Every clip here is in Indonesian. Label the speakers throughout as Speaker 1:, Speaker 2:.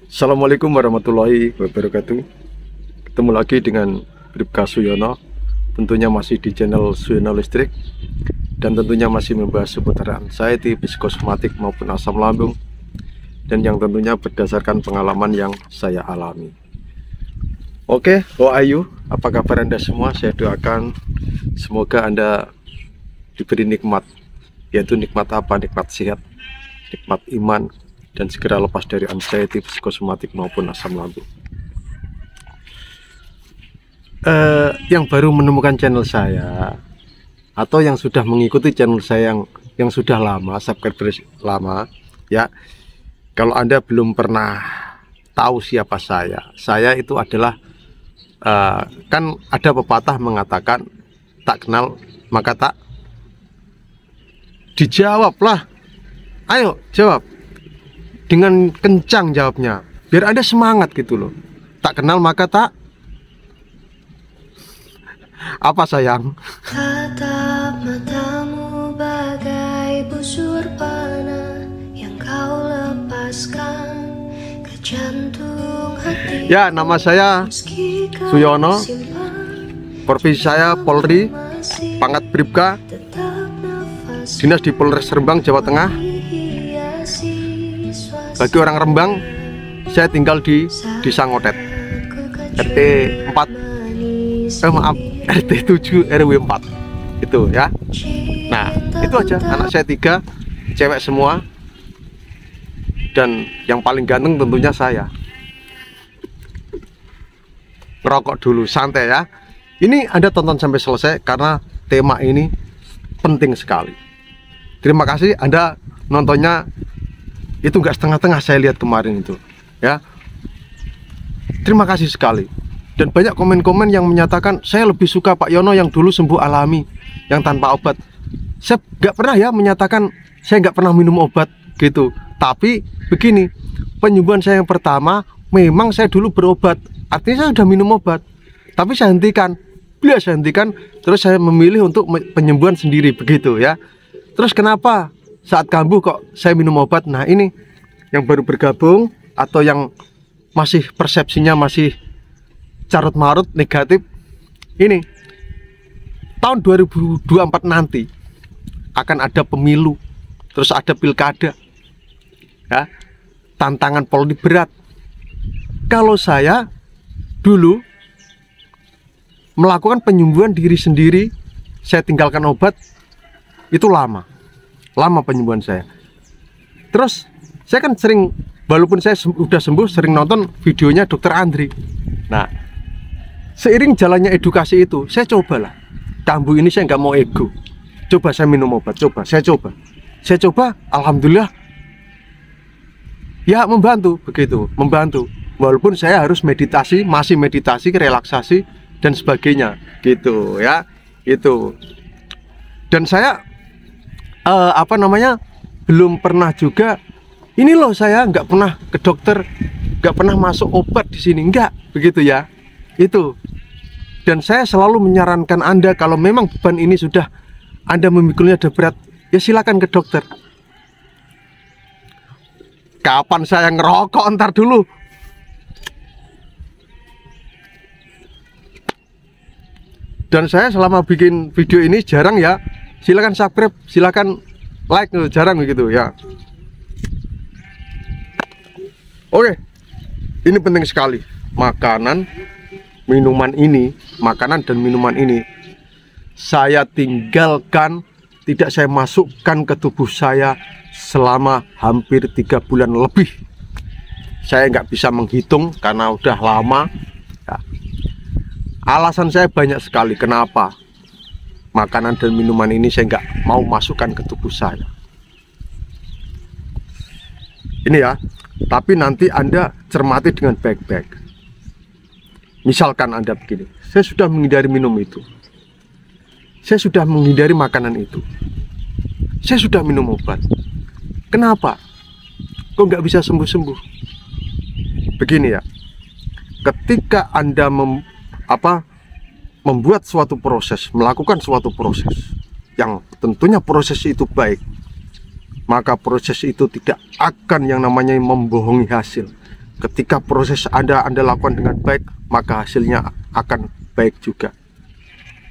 Speaker 1: Assalamualaikum warahmatullahi wabarakatuh. Ketemu lagi dengan Bribka Suyono. Tentunya masih di channel Suyono Listrik. Dan tentunya masih membahas seputar anxiety, psikosomatik maupun asam lambung. Dan yang tentunya berdasarkan pengalaman yang saya alami. Oke, how are you? Apa kabar Anda semua? Saya doakan semoga Anda diberi nikmat. Yaitu nikmat apa? Nikmat sehat, nikmat iman, dan segera lepas dari anxiety, psikosomatik maupun asam lambung. Yang baru menemukan channel saya atau yang sudah mengikuti channel saya yang sudah lama, subscriber lama ya, kalau Anda belum pernah tahu siapa saya itu adalah kan ada pepatah mengatakan tak kenal maka tak dijawab lah. Ayo jawab dengan kencang, jawabnya biar Anda semangat gitu loh. Tak kenal maka tak apa sayang?
Speaker 2: Tatap matamu bagai busur panah yang kau lepaskan ke jantung hati.
Speaker 1: Ya, nama saya Suyono, profesi saya Polri, pangkat Bribka, dinas di Polres Rembang, Jawa Tengah. Bagi orang Rembang, saya tinggal di Desa Ngotet, RT 7 RW 4 itu ya. Nah itu aja, anak saya 3 cewek semua, dan yang paling ganteng tentunya saya. Ngerokok dulu, santai ya. Ini Anda tonton sampai selesai karena tema ini penting sekali. Terima kasih Anda nontonnya, itu enggak setengah-tengah, saya lihat kemarin itu ya. Terima kasih sekali. Dan banyak komen-komen yang menyatakan saya lebih suka Pak Yono yang dulu sembuh alami, yang tanpa obat. Saya nggak pernah ya menyatakan saya nggak pernah minum obat gitu. Tapi begini, penyembuhan saya yang pertama memang saya dulu berobat, artinya saya sudah minum obat, tapi saya hentikan. Bila saya hentikan, terus saya memilih untuk penyembuhan sendiri begitu ya. Terus kenapa saat kambuh kok saya minum obat? Nah ini yang baru bergabung atau yang masih persepsinya masih carut marut negatif, ini tahun 2024 nanti akan ada pemilu, terus ada pilkada ya, tantangan Polri berat. Kalau saya dulu melakukan penyembuhan diri sendiri, saya tinggalkan obat, itu lama penyembuhan saya. Terus saya kan sering, walaupun saya sudah sembuh, sering nonton videonya Dokter Andri. Nah seiring jalannya edukasi itu, saya cobalah. Kambuh ini saya nggak mau ego. Coba saya minum obat, saya coba, alhamdulillah ya membantu, begitu, membantu. Walaupun saya harus meditasi, masih meditasi, relaksasi dan sebagainya, gitu ya, itu. Dan saya belum pernah juga. Ini loh, saya nggak pernah ke dokter, nggak pernah masuk obat di sini, nggak, begitu ya. Itu. Dan saya selalu menyarankan Anda, kalau memang beban ini sudah Anda memikulnya sudah berat, ya silakan ke dokter. Kapan saya ngerokok? Ntar dulu. Dan saya selama bikin video ini jarang ya, silakan subscribe, silakan like, jarang begitu ya. Oke, ini penting sekali. Makanan dan minuman ini saya tinggalkan, tidak saya masukkan ke tubuh saya selama hampir 3 bulan lebih. Saya nggak bisa menghitung karena udah lama ya. Alasan saya banyak sekali kenapa makanan dan minuman ini saya nggak mau masukkan ke tubuh saya. Ini ya, tapi nanti Anda cermati dengan baik-baik. Misalkan Anda begini, saya sudah menghindari minum itu, saya sudah menghindari makanan itu, saya sudah minum obat. Kenapa? Kok nggak bisa sembuh-sembuh? Begini ya, ketika Anda membuat suatu proses, melakukan suatu proses yang tentunya proses itu baik, maka proses itu tidak akan yang namanya membohongi hasil. ketika proses Anda lakukan dengan baik, maka hasilnya akan baik juga.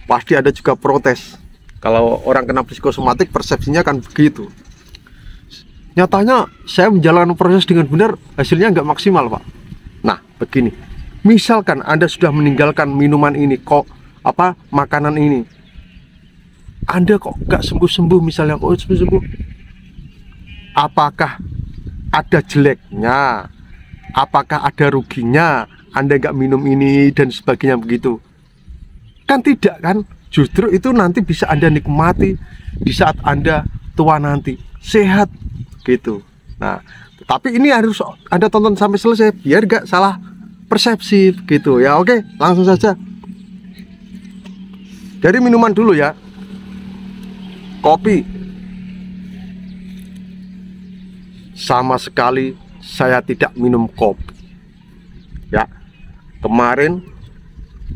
Speaker 1: Pasti ada juga protes. Kalau orang kena psikosomatik, persepsinya kan begitu. Nyatanya saya menjalankan proses dengan benar, hasilnya nggak maksimal, Pak. Nah, begini. Misalkan Anda sudah meninggalkan minuman ini, makanan ini, Anda kok nggak sembuh-sembuh, misalnya kok sembuh-sembuh, apakah ada jeleknya? Apakah ada ruginya Anda nggak minum ini dan sebagainya begitu? Kan tidak kan? Justru itu nanti bisa Anda nikmati di saat Anda tua nanti, sehat gitu. Nah, tapi ini harus Anda tonton sampai selesai biar nggak salah persepsi gitu ya. Oke, langsung saja. Dari minuman dulu ya. Kopi. Sama sekali saya tidak minum kopi ya. Kemarin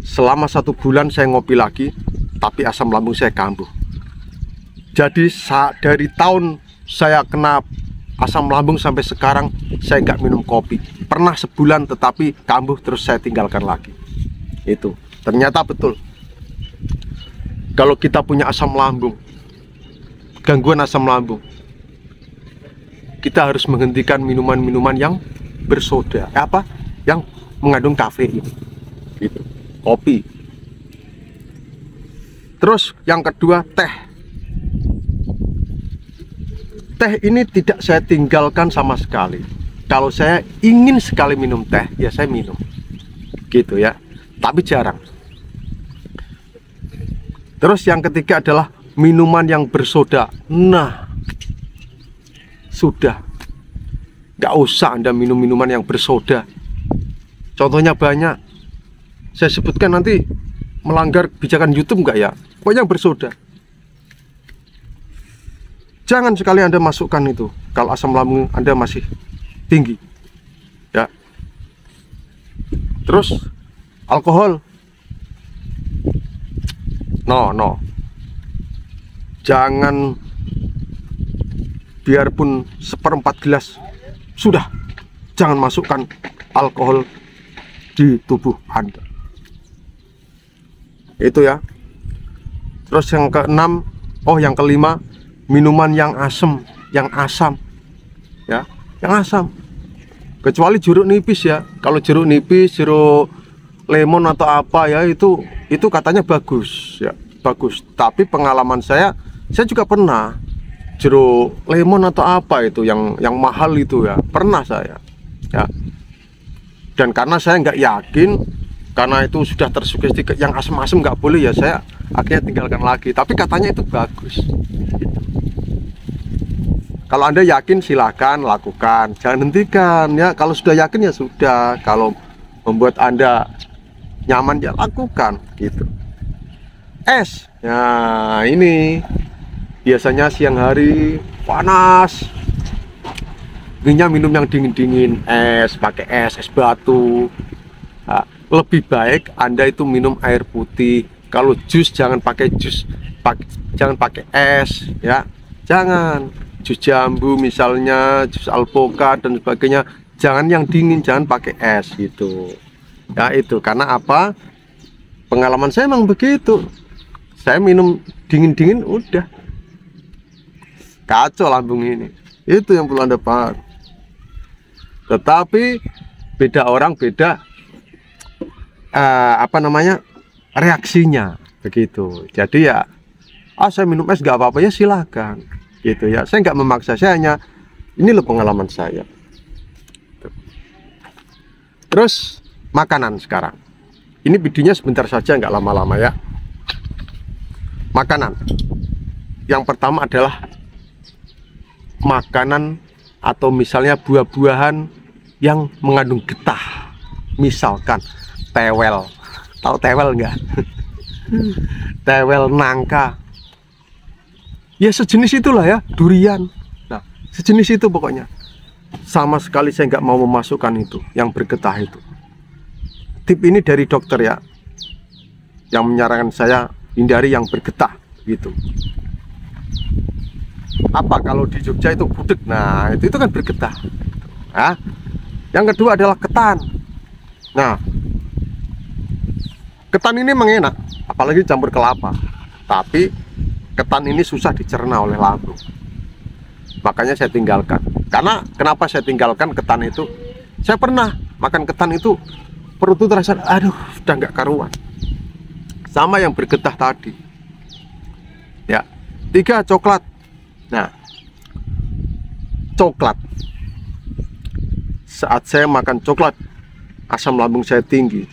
Speaker 1: selama 1 bulan saya ngopi lagi, tapi asam lambung saya kambuh. Jadi dari tahun saya kena asam lambung sampai sekarang saya nggak minum kopi. Pernah sebulan tetapi kambuh, terus saya tinggalkan lagi. Itu ternyata betul. Kalau kita punya asam lambung, gangguan asam lambung, kita harus menghentikan minuman-minuman yang bersoda, yang mengandung kafein, gitu. Kopi. Terus yang kedua, teh. Teh ini tidak saya tinggalkan sama sekali. Kalau saya ingin sekali minum teh, ya saya minum, gitu ya. Tapi jarang. Terus yang ketiga adalah minuman yang bersoda. Nah, sudah, nggak usah Anda minum minuman yang bersoda. Contohnya banyak. Saya sebutkan nanti melanggar kebijakan YouTube nggak ya? Pokoknya yang bersoda. Jangan sekali Anda masukkan itu kalau asam lambung Anda masih tinggi ya. Terus alkohol, no, jangan, biarpun 1/4 gelas, sudah, jangan masukkan alkohol di tubuh Anda. Itu ya. Terus yang keenam, yang kelima, minuman yang asam ya, yang asam. Kecuali jeruk nipis ya. Kalau jeruk nipis, jeruk lemon atau apa ya, itu katanya bagus ya, bagus. Tapi pengalaman saya juga pernah jeruk lemon atau apa itu yang mahal itu ya, pernah saya ya. Dan karena saya nggak yakin, karena itu sudah tersugesti yang asam-asam nggak boleh ya, saya akhirnya tinggalkan lagi. Tapi katanya itu bagus gitu. Kalau Anda yakin silahkan lakukan, jangan hentikan ya. Kalau sudah yakin ya sudah, kalau membuat Anda nyaman ya lakukan gitu. Es, nah ini biasanya siang hari panas, inginnya minum yang dingin-dingin, pakai es batu. Nah, lebih baik Anda itu minum air putih. Kalau jus jangan pakai jus, jangan pakai es ya, jangan. Jus jambu misalnya, jus alpukat dan sebagainya, jangan yang dingin, jangan pakai es gitu ya. Itu karena apa, pengalaman saya memang begitu. Saya minum dingin-dingin udah kacau lambung ini. Itu yang perlu Anda paham. Tetapi beda orang, beda reaksinya begitu. Jadi ya, saya minum es nggak apa-apa ya, silakan gitu ya. Saya nggak memaksa, saya hanya ini loh pengalaman saya. Terus makanan sekarang. Ini videonya sebentar saja, nggak lama-lama ya. Makanan. Yang pertama adalah makanan atau misalnya buah-buahan yang mengandung getah. Misalkan tewel. Tahu tewel nggak? Tewel, nangka. Ya sejenis itulah ya, durian. Nah, sejenis itu pokoknya. Sama sekali saya nggak mau memasukkan itu, yang bergetah itu. Tip ini dari dokter ya, yang menyarankan saya hindari yang bergetah gitu. Apa kalau di Jogja itu gudeg, nah itu kan bergetah. Nah, Yang kedua adalah ketan. Nah, ketan ini memang enak, apalagi campur kelapa. Tapi ketan ini susah dicerna oleh lambung. Makanya saya tinggalkan. Karena kenapa saya tinggalkan ketan itu? Saya pernah makan ketan itu, perut itu terasa, aduh, udah nggak karuan. Sama yang bergetah tadi. Ya, 3, coklat. Nah, coklat. Saat saya makan coklat, asam lambung saya tinggi,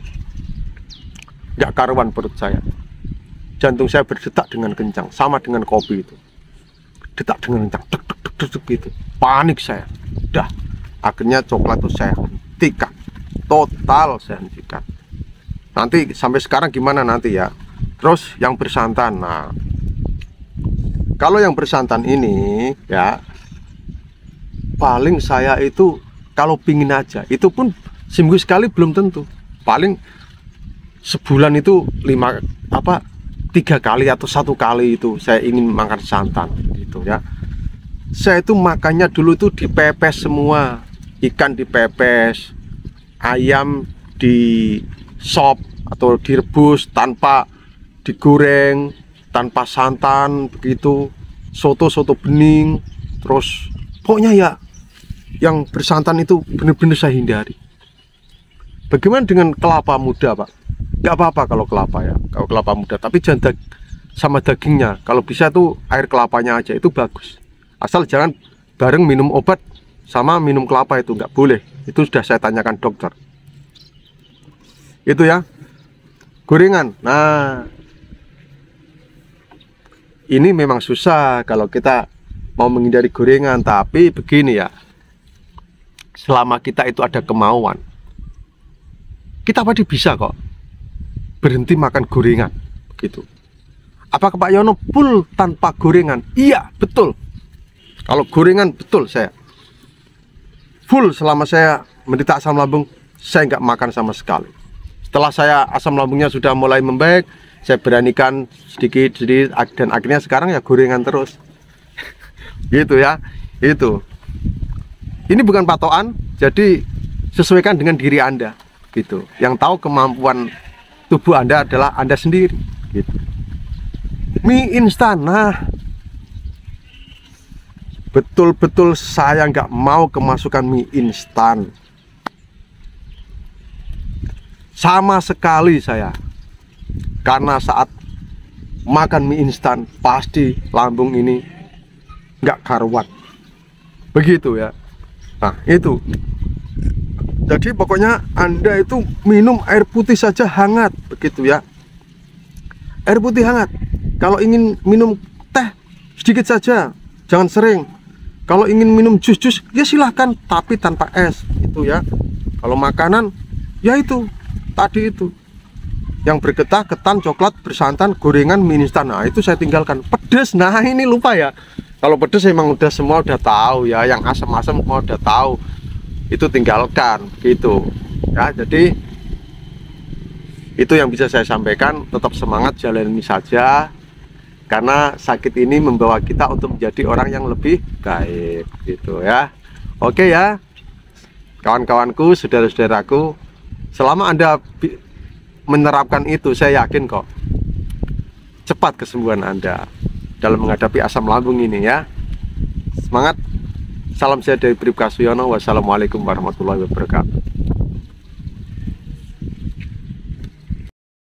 Speaker 1: nggak karuan perut saya. Jantung saya berdetak dengan kencang, sama dengan kopi itu. Detak dengan kencang, deg deg deg deg gitu. Panik saya. Udah, akhirnya coklat itu saya hentikan. Total saya hentikan. Nanti sampai sekarang gimana nanti ya. Terus yang bersantan. Nah, kalau yang bersantan ini ya, paling saya itu kalau pingin aja, itu pun seminggu sekali belum tentu. Paling sebulan itu 3 kali atau 1 kali itu saya ingin makan santan gitu ya. Saya itu makannya dulu itu dipepes semua, ikan dipepes, ayam di sop atau direbus tanpa digoreng, tanpa santan begitu, soto bening, terus pokoknya ya yang bersantan itu benar-benar saya hindari. Bagaimana dengan kelapa muda, Pak? Gak apa-apa kalau kelapa ya, kalau kelapa muda, tapi jangan sama dagingnya. Kalau bisa tuh air kelapanya aja itu bagus. Asal jangan bareng minum obat sama minum kelapa, itu nggak boleh. Itu sudah saya tanyakan dokter. Itu ya. Gorengan. Nah, ini memang susah kalau kita mau menghindari gorengan, tapi begini ya. Selama kita itu ada kemauan, kita pasti bisa kok berhenti makan gorengan gitu. Apakah Pak Yono full tanpa gorengan? Iya, betul. Kalau gorengan betul saya full. Selama saya menderita asam lambung, saya nggak makan sama sekali. Setelah saya asam lambungnya sudah mulai membaik, saya beranikan sedikit dan akhirnya sekarang ya gorengan terus. Gitu ya. Itu. Ini bukan patokan, jadi sesuaikan dengan diri Anda gitu. Yang tahu kemampuan tubuh Anda adalah Anda sendiri gitu. Mie instan, nah betul-betul saya nggak mau kemasukan mie instan sama sekali saya. Karena saat makan mie instan pasti lambung ini nggak karuan begitu ya. Nah itu, jadi pokoknya Anda itu minum air putih saja hangat begitu ya. Air putih hangat. Kalau ingin minum teh sedikit saja, jangan sering. Kalau ingin minum jus ya silahkan, tapi tanpa es itu ya. Kalau makanan ya itu tadi itu yang bergetah, ketan, coklat, bersantan, gorengan, mie instan. Nah itu saya tinggalkan. Pedes, nah ini lupa ya. Kalau pedes emang udah semua udah tahu ya. Yang asam-asam semua udah tahu, itu tinggalkan gitu ya. Jadi itu yang bisa saya sampaikan. Tetap semangat, jalani saja, karena sakit ini membawa kita untuk menjadi orang yang lebih baik gitu ya. Oke ya kawan-kawanku, saudara-saudaraku, selama Anda menerapkan itu, saya yakin kok cepat kesembuhan Anda dalam menghadapi asam lambung ini ya. Semangat. Salam sehat dari Bribka Suyono. Wassalamualaikum warahmatullahi wabarakatuh.